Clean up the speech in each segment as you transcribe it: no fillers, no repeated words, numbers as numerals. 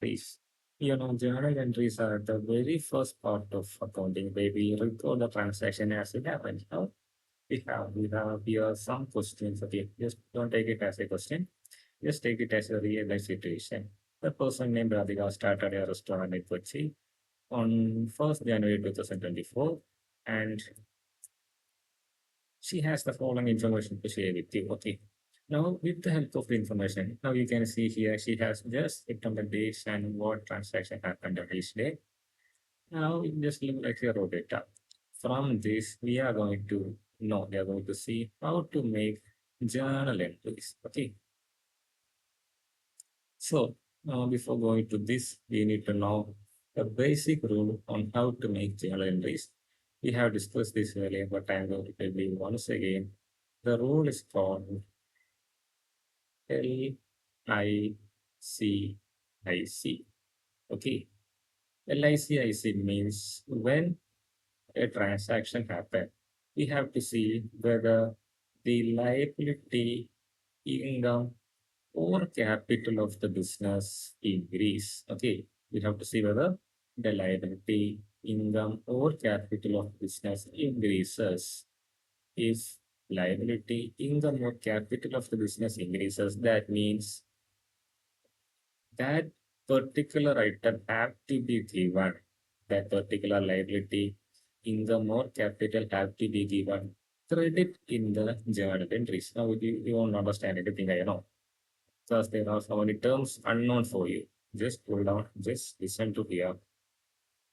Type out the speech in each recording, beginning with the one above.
entries. Journal entries are the very first part of accounting where we record the transaction as it happens. Now, we have here some questions. Okay, just don't take it as a question. Just take it as a real life situation. The person named Radhika started a restaurant in Kochi on 1st January 2024, and she has the following information to share with you. Okay. Now, with the help of the information, now you can see here she has just written the dates and what transaction happened on each day. Now, it just look like a raw data. From this, we are going to see how to make journal entries. Okay. So, before going to this, we need to know the basic rule on how to make journal entries. We have discussed this earlier, but I'm going to tell you once again. The rule is called LICIC. Okay. LICIC means when a transaction happens, we have to see whether the liability, income, or capital of the business increase. Okay. We have to see whether the liability, income, or capital of business increases. If liability, income, or capital of the business increases, that means that particular item have to be given, that particular liability, income or capital have to be given credit in the journal entries. Now you won't understand anything, I know, because there are so many terms unknown for you. Just pull down, just listen to here.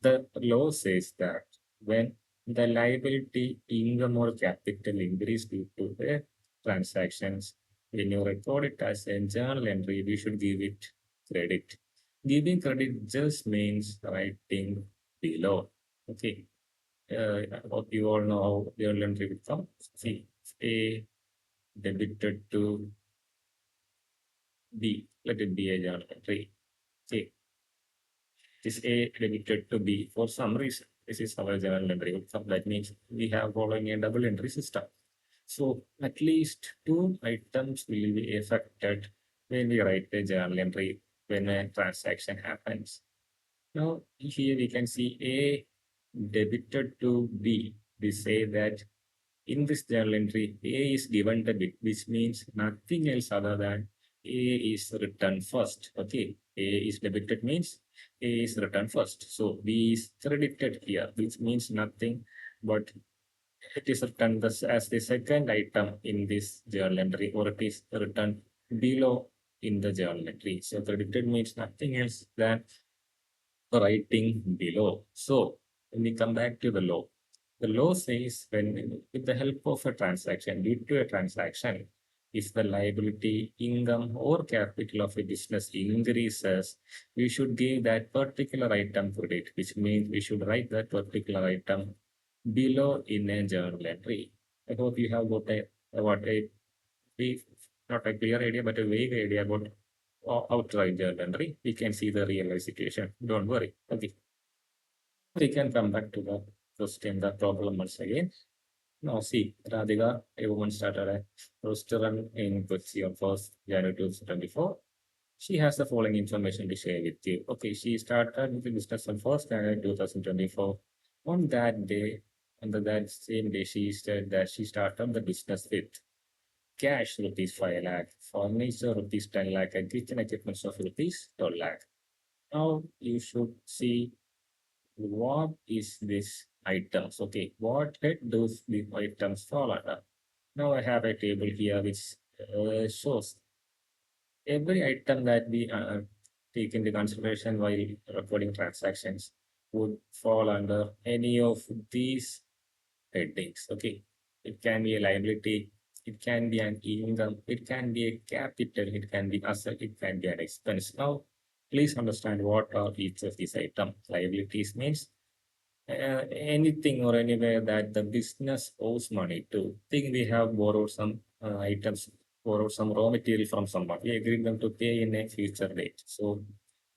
The law says that when the liability, income or capital increase due to the transactions, when you record it as a journal entry, we should give it credit. Giving credit just means writing below. Okay. I hope you all know how journal entry will come. See, A debited to B. Let it be a journal entry. Okay. This A debited to B for some reason. This is our journal entry. That means we have following a double entry system. So at least two items will be affected when we write a journal entry when a transaction happens. Now here we can see A debited to B. We say that in this journal entry, A is given the bit, which means nothing else other than A is written first. Okay, A is debited means A is written first. So B is credited here, which means nothing but it is written as the second item in this journal entry, or it is written below in the journal entry. So credited means nothing else than writing below. So when we come back to the law says when with the help of a transaction, due to a transaction, if the liability, income, or capital of a business increases, we should give that particular item credit, which means we should write that particular item below in a journal entry. I hope you have got a brief, not a clear idea, but a vague idea about outright journal entry. We can see the real life situation. Don't worry. Okay. We can come back to the question, the problem once again. Now, see, Radhika, a woman started a restaurant in Kochi on 1st January 2024. She has the following information to share with you. Okay, she started the business on 1st January 2024. On that day, on that same day, she said that she started the business with cash rupees 5 lakh, furniture rupees 10 lakh, and kitchen equipments of rupees 12 lakh. Now you should see what is this items. Okay, what head does the items fall under? Now I have a table here which shows every item that we take into consideration while recording transactions would fall under any of these headings. Okay, it can be a liability, it can be an income, it can be a capital, it can be asset, it can be an expense. Now, please understand what are each of these items. Liabilities means anything or anywhere that the business owes money to. Think we have borrowed some items, borrowed some raw material from someone. We agreed them to pay in a future date. So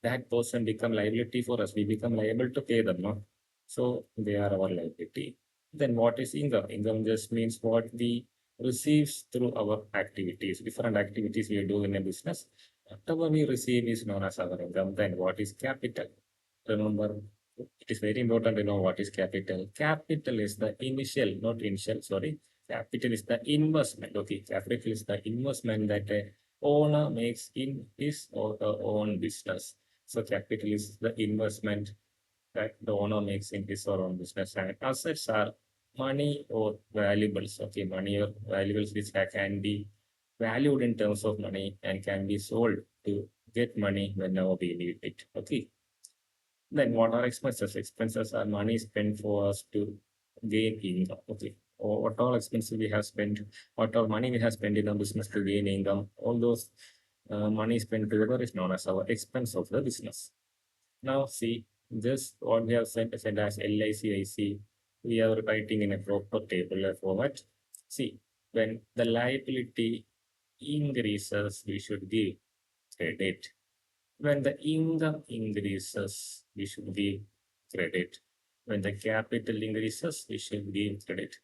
that person become liability for us. We become liable to pay them, no? So they are our liability. Then what is income? Income just means what we receives through our activities, different activities we do in a business. Whatever we receive is known as our income. Then what is capital? Remember, it is very important to know what is capital. Capital is the initial, not initial, sorry. Capital is the investment. Okay, capital is the investment that a owner makes in his or her own business. So capital is the investment that the owner makes in his or own business. And assets are money or valuables. Okay, money or valuables which can be valued in terms of money and can be sold to get money whenever we need it. Okay. Then what are expenses? Expenses are money spent for us to gain income. Okay. Or what all expenses we have spent, what all money we have spent in the business to gain income, all those money spent together is known as our expense of the business. Now see, this what we have said as LICIC, we are writing in a proper table format. See, when the liability increases, we should give credit. When the income increases, we should give credit. When the capital increases, we should give credit.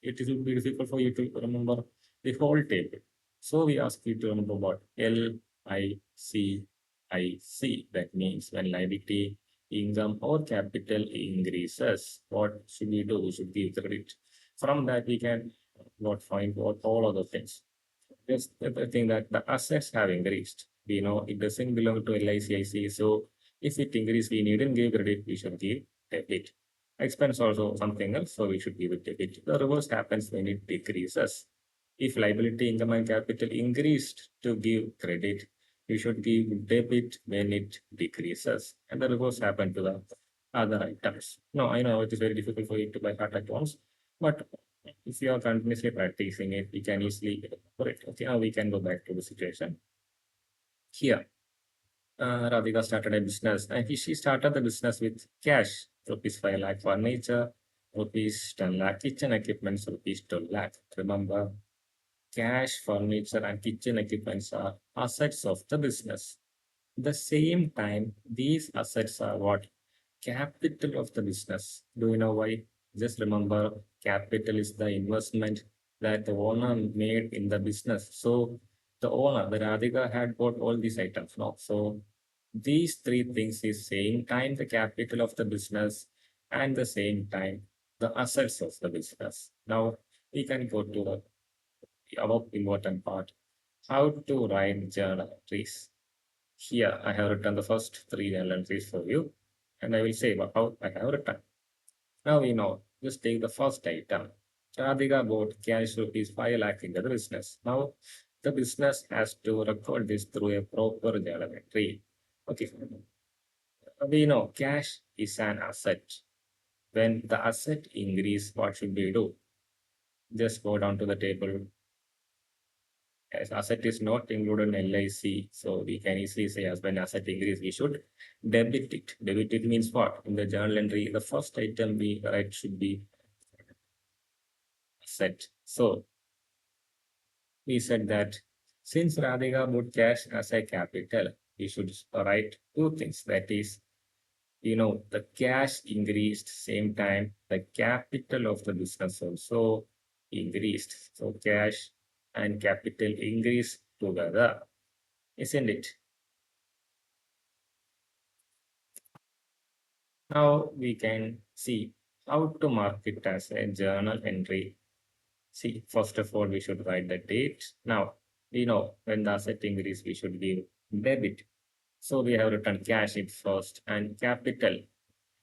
It will be difficult for you to remember the whole table. So we ask you to remember what LICIC. That means when liability, income, or capital increases, what should we do? We should give credit. From that, we can not find what all other things. Just the thing that the assets have increased. We know it doesn't belong to LICIC. So if it increase, we needn't give credit, we should give debit. Expense also something else, so we should give it debit. The reverse happens when it decreases. If liability, income, and capital increased to give credit, we should give debit when it decreases. And the reverse happened to the other items. No, I know it is very difficult for you to buy heart at once, but if you are continuously practicing it, we can easily remember it. Okay, now we can go back to the situation. Here, Radhika started a business and she started the business with cash, rupees 5 lakh furniture, rupees 10 lakh kitchen equipments, rupees 12 lakh. Remember, cash, furniture, and kitchen equipments are assets of the business. At the same time, these assets are what? Capital of the business. Do you know why? Just remember, capital is the investment that the owner made in the business. So the owner, the Radhika, had bought all these items. No, so these three things is same time the capital of the business and the same time the assets of the business. Now we can go to the above important part. How to write journal entries. Here I have written the first three journal entries for you, and I will say how I have written. Now we know, just take the first item. Radhika bought cash rupees 5 lakh into the business. Now the business has to record this through a proper journal entry. Okay, we know cash is an asset. When the asset increase, what should we do? Just go down to the table. As asset is not included in LIC, so we can easily say as when asset increase, we should debit it. Debit it means what? In the journal entry, the first item we write should be asset. So we said that since Radhika would cash as a capital, we should write two things. That is, the cash increased, same time the capital of the business also increased. So cash and capital increase together, isn't it? Now we can see how to mark it as a journal entry. See, first of all, we should write the date. Now, we know when the asset increase, we should give debit. So we have written cash in first and capital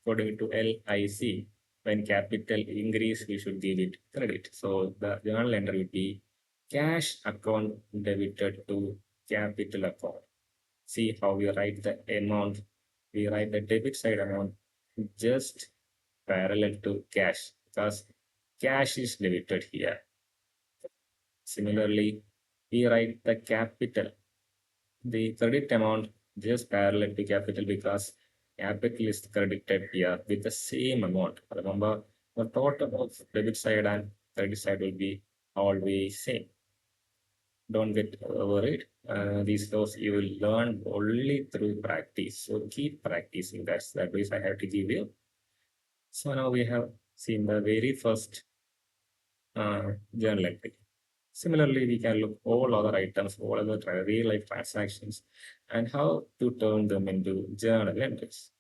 according to LIC. When capital increase, we should give it credit. So the journal entry will be cash account debited to capital account. See how we write the amount. We write the debit side amount just parallel to cash because cash is debited here. Similarly, we write the capital, the credit amount just parallel to capital because capital is credited here with the same amount. Remember, the total of debit side and credit side will be always same. Don't get worried. These those you will learn only through practice. So keep practicing. That's the advice I have to give you. So now we have seen the very first journal entry. Similarly, we can look all other items, all other real life transactions, and how to turn them into journal entries.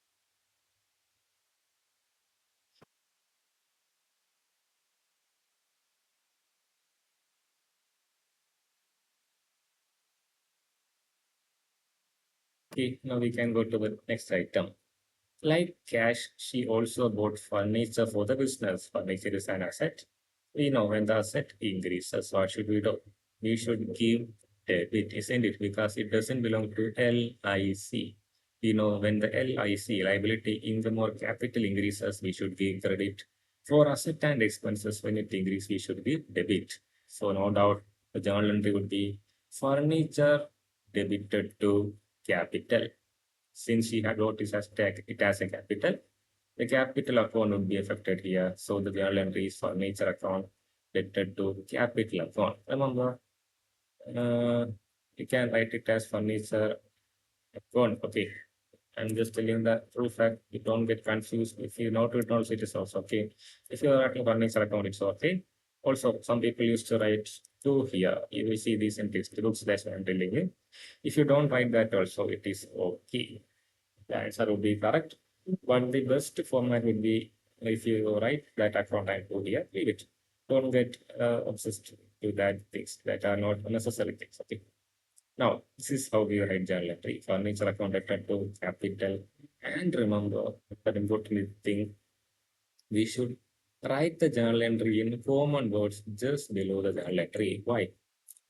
Okay, now we can go to the next item. Like cash, she also bought furniture for the business. Furniture is an asset. We know when the asset increases, what should we do? We should give debit, isn't it? Because it doesn't belong to LIC. We know when the LIC, liability, income or capital increases, we should give credit. For asset and expenses, when it increases, we should give debit. So no doubt the journal entry would be furniture debited to capital. Since she had wrote it as a capital, the capital account would be affected here. So the journal entry is furniture account debited to capital account. Remember, uh, you can write it as furniture account. Okay, I'm just telling the true fact. You don't get confused. If you note it also, it is also okay. If you are writing furniture account, it's okay. Also, some people used to write two here. You will see these in text books. That's what I'm telling you. If you don't write that also, it is okay. The answer would be correct. But the best format would be if you write that account and do here, leave it. Don't get obsessed to that things that are not necessary things. Okay. Now, this is how we write journal entry. Furniture account return to capital. And remember, that important thing, we should write the journal entry in common words just below the journal entry. Why?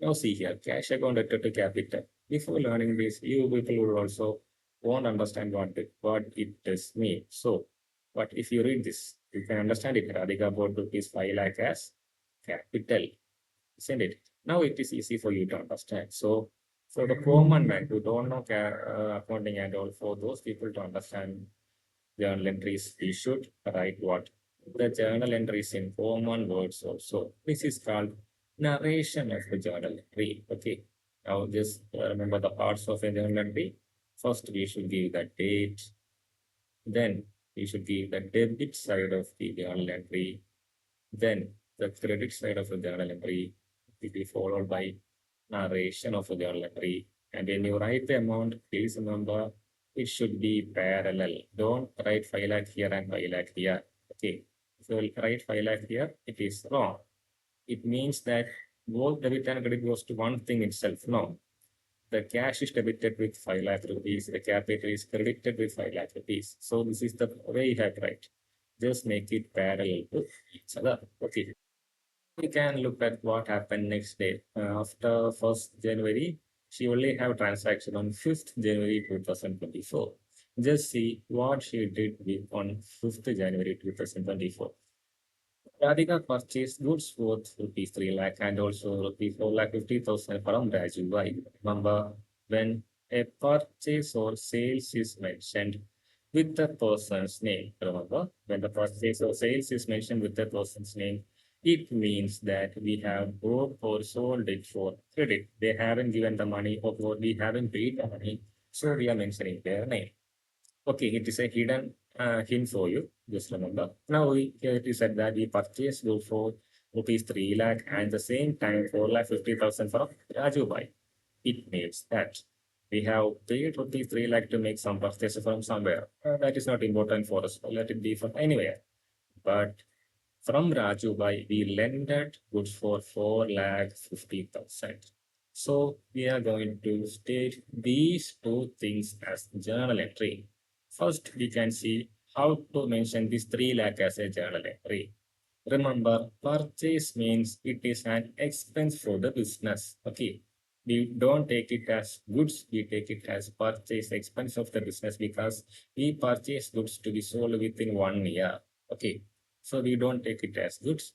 Now see here, cash account return to capital. Before learning this, you people will also won't understand what it does mean. So, but if you read this, you can understand it. Radhika bought rupees 5 lakh as capital, isn't it? Now it is easy for you to understand. So, for the common man who don't know accounting and all, for those people to understand journal entries, we should write what? The journal entries in common words also. This is called narration of the journal entry. Okay. Now just remember the parts of a journal entry. First, we should give the date. Then we should give the debit side of the journal entry. Then the credit side of the journal entry will be followed by narration of the journal entry. And when you write the amount, please remember it should be parallel. Don't write 5 lakh here and 5 lakh here. Okay. If you write 5 lakh here, it is wrong. It means that both debit and credit goes to one thing itself. No. The cash is debited with 5 lakh rupees. The capital is credited with 5 lakh rupees. So this is the way you have to write. Just make it parallel to each other. Okay. We can look at what happened next day. After 1st January, she only have transaction on 5th January 2024. Just see what she did on 5th January 2024. Radhika purchased goods worth rupees 3 lakh and also rupees 4 lakh 50,000 from Raju Bhai. Remember, when a purchase or sales is mentioned with the person's name, remember, when the purchase or sales is mentioned with the person's name, it means that we have bought or sold it for credit. They haven't given the money or we haven't paid the money, so we are mentioning their name. Okay, it is a hidden hint for you. Just remember. Now here it is said that we purchased gold for rupees 3 lakh and the same time 4 lakh 50,000 from Raju Bhai. It means that we have paid rupees 3 lakh to make some purchase from somewhere. That is not important for us. Let it be from anywhere. But from Raju Bhai, we lended goods for 4 lakh 50,000. So we are going to state these two things as journal entry. First, we can see how to mention this 3 lakh as a journal entry. Remember, purchase means it is an expense for the business. Okay. We don't take it as goods, we take it as purchase expense of the business because we purchase goods to be sold within 1 year. Okay. So we don't take it as goods.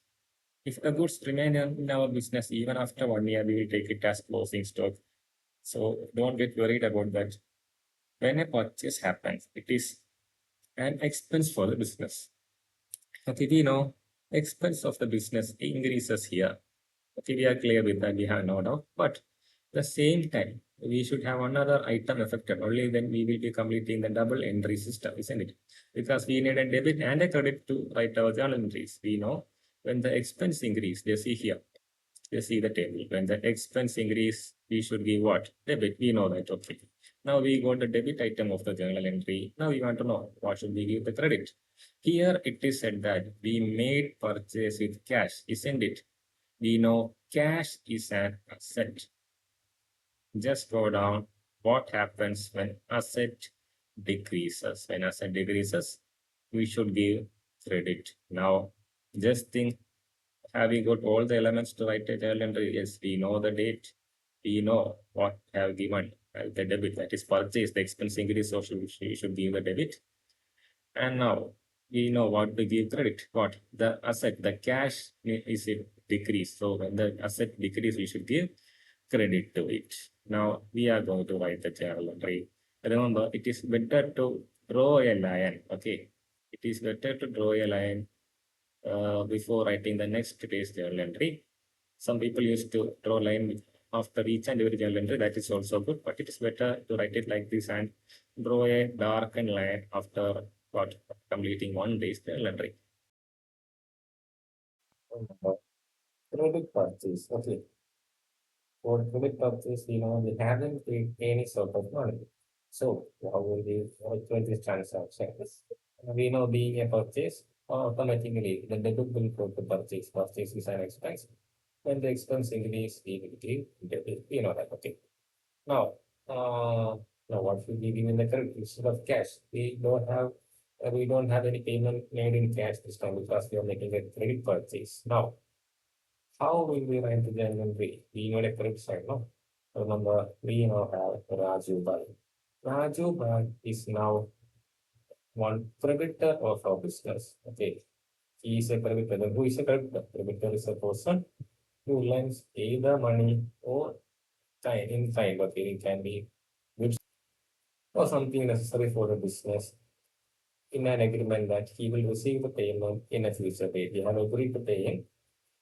If the goods remain in our business even after 1 year, we will take it as closing stock. So don't get worried about that. When a purchase happens, it is an expense for the business. Okay, we know expense of the business increases here. Okay, we are clear with that, we have no doubt. But the same time, we should have another item affected. Only then we will be completing the double entry system, isn't it? Because we need a debit and a credit to write our journal entries. We know when the expense increase, they see here. You see the table. When the expense increase, we should give what? Debit. We know that. Okay. Now we got the debit item of the journal entry. Now we want to know what should we give the credit. Here it is said that we made purchase with cash, isn't it? We know cash is an asset. Just go down. What happens when asset decreases? When asset decreases, we should give credit. Now, just think, have we got all the elements to write a journal entry? Yes, we know the date. We know what have given the debit, that is purchase, the expense increase, so we should give the debit. And now we know what to give credit. What? The asset, the cash is it decrease. So when the asset decrease, we should give credit to it. Now we are going to write the journal entry. Remember, it is better to draw a line. Okay. It is better to draw a line before writing the next day's journal entry. Some people used to draw line after each and every journal entry. That is also good, but it is better to write it like this and draw a darkened line after what completing one day's journal entry. Credit purchase. Okay. For credit purchase, we haven't paid any sort of money. So how will we calculate this transaction? We know being a purchase, automatically the debit will go to purchase. Purchase is an expense. When the expense increase, we will give debit. We know that. Okay. Now, now what should we give in the credit instead of cash? We don't have any payment made in cash this time because we are making a credit purchase. Now, how will we write the journal entry? We know a credit side, no? Remember, we now have Raju Bhai. Raju Bhai is now one creditor of our business. Okay. He is a creditor. Then who is a creditor? Creditor is a person who lends either money or time in time, okay, it can be goods or something necessary for the business in an agreement that he will receive the payment in a future date. We have agreed to pay him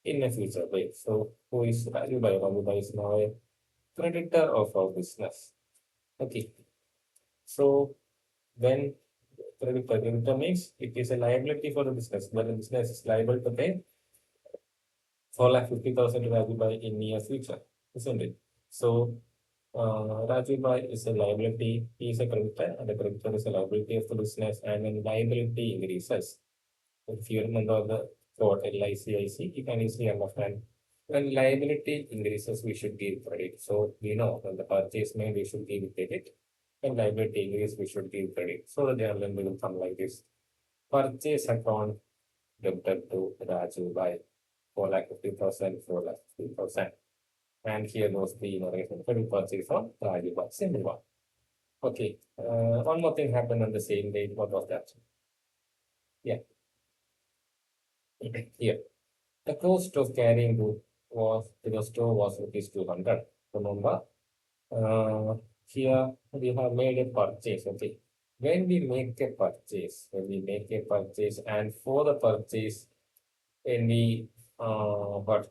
in a future date. So who is Rajubai? Rajubai is now a creditor of our business. Okay. So when creditor means it is a liability for the business, but the business is liable to pay 4,50,000 to Rajubai in near future, isn't it? So Rajiv is a liability, he is a creditor, and the creditor is a liability of the business, and when liability increases, if you remember the quote LICIC, you can easily understand. When liability increases, we should give credit. So we know when the purchase made, we should give credit. When liability increases, we should give credit. So the journal will come like this. Purchase account debited to Raju by 4,50,000, 4,50,000. And here goes the narration for the purchase from Rajiv. Simple one. Okay. One more thing happened on the same day. What was that? Yeah. Here. The cost of carrying good was to the store was rupees 200. Remember? Here we have made a purchase. Okay. When we make a purchase, and for the purchase, when we but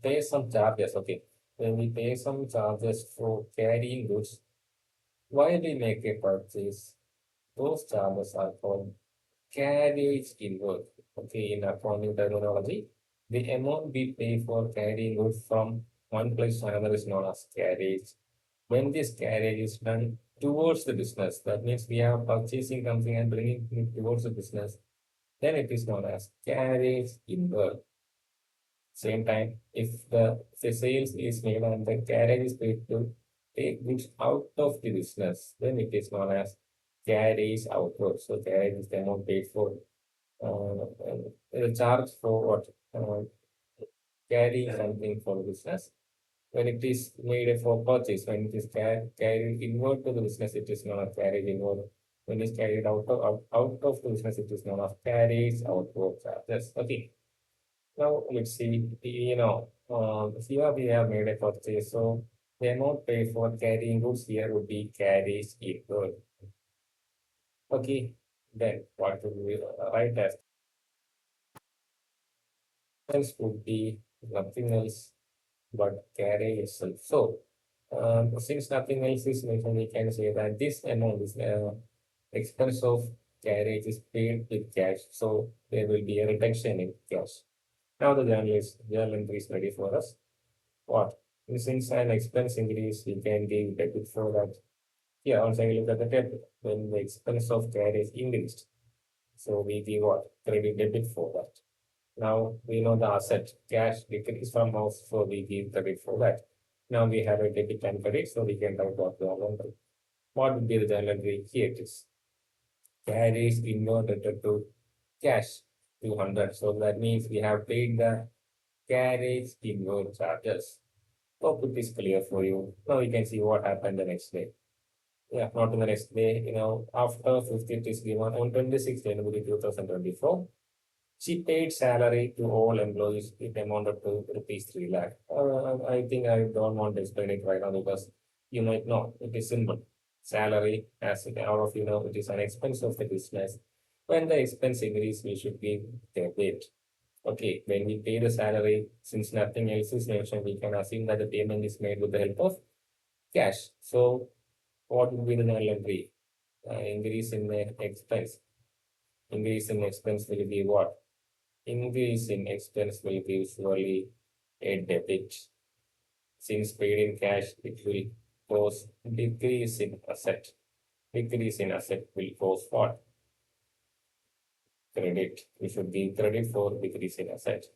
pay some charges. Okay. When we pay some charges for carrying goods, while we make a purchase, those charges are called carriage inward. Okay, in accounting terminology, the amount we pay for carrying goods from one place to another is known as carriage. When this carriage is done towards the business, that means we are purchasing something and bringing it towards the business, then it is known as carriage inward. Same time, if the sales is made and the carriage is paid to take goods out of the business, then it is known as carriage outward. So carriage is the amount paid for the charge for what carrying something for the business. When it is made for purchase, when it is carried inward to the business, it is known as carriage inward. When it is carried out of the business, it is known as carriage outward charges. Okay. Now let's see, here we have made a purchase. So the amount paid for carrying goods here would be carriage inward. Okay, then what would we write as? Else would be nothing else but carriage itself. So since nothing else is mentioned, we can say that this amount is expense of carriage is paid with cash. So there will be a reduction in cash. Now the journal entry is ready for us. What? Since an expense increase, we can give debit for that. Here also we look at the debit when the expense of carriage increased. So we give what? Credit debit for that. Now we know the asset cash decrease from house, so we give credit for that. Now we have a debit and credit, so we can write what the entry. What would be the journal entry? Here it is. Carriage inverted to cash 200. So that means we have paid the carriage inward charges. Hope it is clear for you. Now you can see what happened the next day. Yeah, not the next day, after 50th is given on 26th January 2024. She paid salary to all employees. It amounted to rupees 3 lakh. I think I don't want to explain it right now because you might know it is simple. Salary, as all of you know, it is an expense of the business. When the expense increase, we should give debit. Okay, when we pay the salary, since nothing else is mentioned, we can assume that the payment is made with the help of cash. So, what would be the journal entry? Increase in the expense. Increase in expense will be what? Increase in expense will be usually a debit. Since paid in cash, it will cause decrease in asset. Decrease in asset will cause what? Credit. We should give credit for decrease in asset.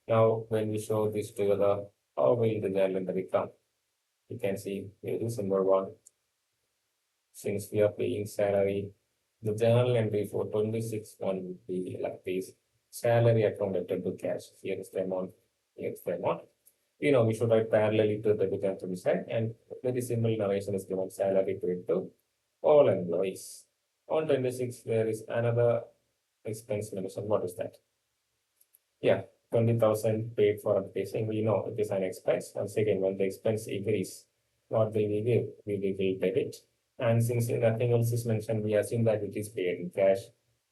Now, when we show this together, how will the journal entry come? You can see very simple one. Since we are paying salary, the journal entry for 26 one will be like this. Salary accounted to cash. Here is the amount. Here is the amount. We should write parallelly to the debit to side, and very simple narration is given salary paid to all employees. On 26, there is another expense mentioned. What is that? Yeah, 20,000 paid for advertising. We know it is an expense. Once again, when the expense increase, what will we give? We will give debit. And since nothing else is mentioned, we assume that it is paid in cash.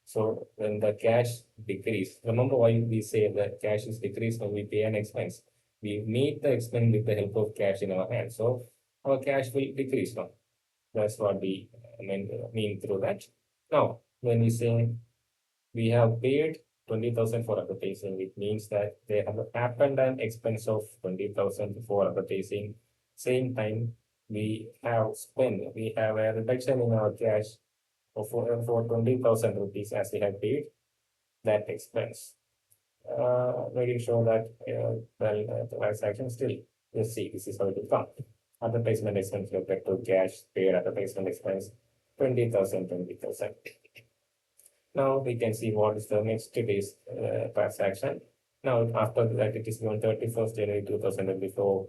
So when the cash decrease, remember why we say that cash is decreased when we pay an expense. We meet the expense with the help of cash in our hand. So our cash will decrease now. That's what we mean through that. Now, when we say we have paid 20,000 for advertising, it means that they have happened an expense of 20,000 for advertising. Same time, we have a reduction in our cash for 20,000 rupees as we have paid that expense. Making sure that the transaction still, let's see, this is how it will come. Advertisement expense related to cash, paid advertisement expense, 20,000, 20,000. Now we can see what is the next day's transaction. Now after that, it is on 31st January 2024.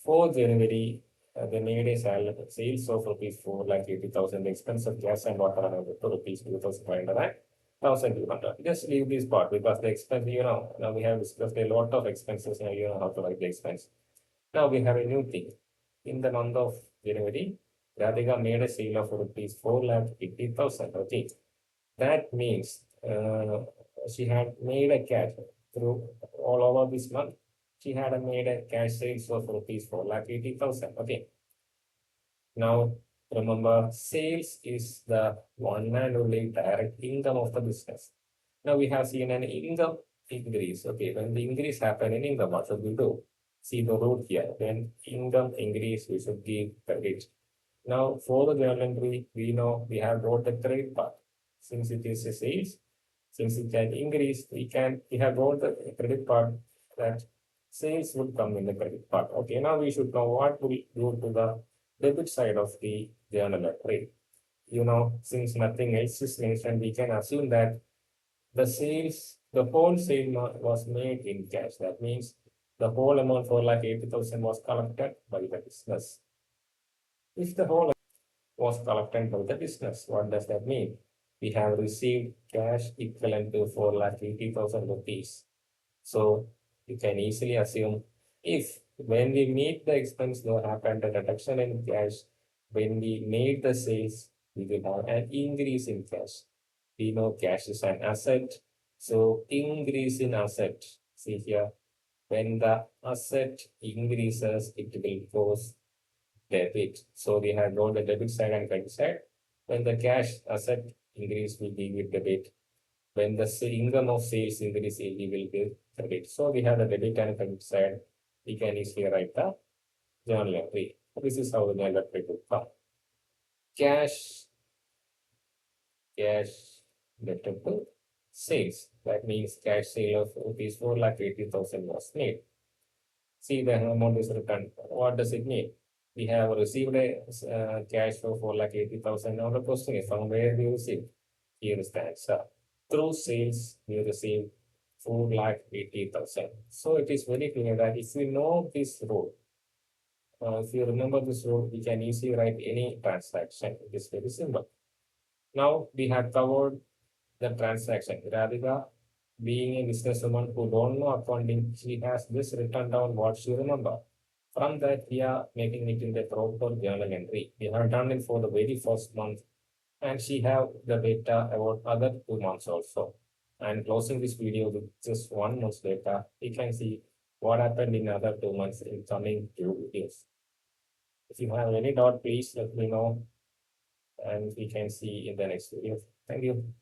4th January, they made a sales of rupees 4,80,000, expense of gas and water amounted to rupees 2,500 1,200. Just leave this part because the expense, now we have discussed a lot of expenses. Now you know how to write the expense. Now we have a new thing. In the month of January, Radhika made a sale of rupees 4,80,000. Okay. That means she had made a cash through all over this month. She had made a cash sales of rupees 4,80,000. Okay. Now remember, sales is the one and only direct income of the business. Now we have seen an income increase. Okay, when the increase happen in income, what should we do? See the root here. When income increase, we should give credit. Now for the journal entry, we know we have got the credit part. Since it is a sales, since it can increase, we have got the credit part that sales will come in the credit part. Okay, now we should know what will go to the debit side of the journal entry. Since nothing else is mentioned, we can assume that the whole sale was made in cash. That means the whole amount for like 80,000 was collected by the business. If the whole was collected by the business, what does that mean? We have received cash equivalent to 4,80,000 rupees. So you can easily assume if when we meet the expense, there happened a reduction in cash. When we made the sales, we will have an increase in cash. We know cash is an asset. So increase in asset. See here, when the asset increases, it will cause debit. So we have got the debit side and credit side. When the cash asset increase, we give it debit. when the income of sales increase, we will give credit. So we have the debit and credit side. We can easily write the journal entry. This is how the journal entry will come. Cash, cash deductible sales. That means cash sale of rupees 4,80,000 was made. See the amount is returned. What does it mean? We have received a cash for 4,80,000. Now the question is from where we receive. Here is the answer. Through sales, we receive 4,80,000. So it is very clear that if we know this rule, if you remember this rule, we can easily write any transaction. It is very simple. Now we have covered the transaction. Radhika, being a businesswoman who don't know accounting, she has just written down what she remember. From that, we are making it in the proper journal entry. We have done it for the very first month, and she have the data about other 2 months also. And closing this video with just 1 month's data, we can see what happened in other 2 months in coming 2 years. If you have any doubt, please let me know, and we can see in the next video. Thank you.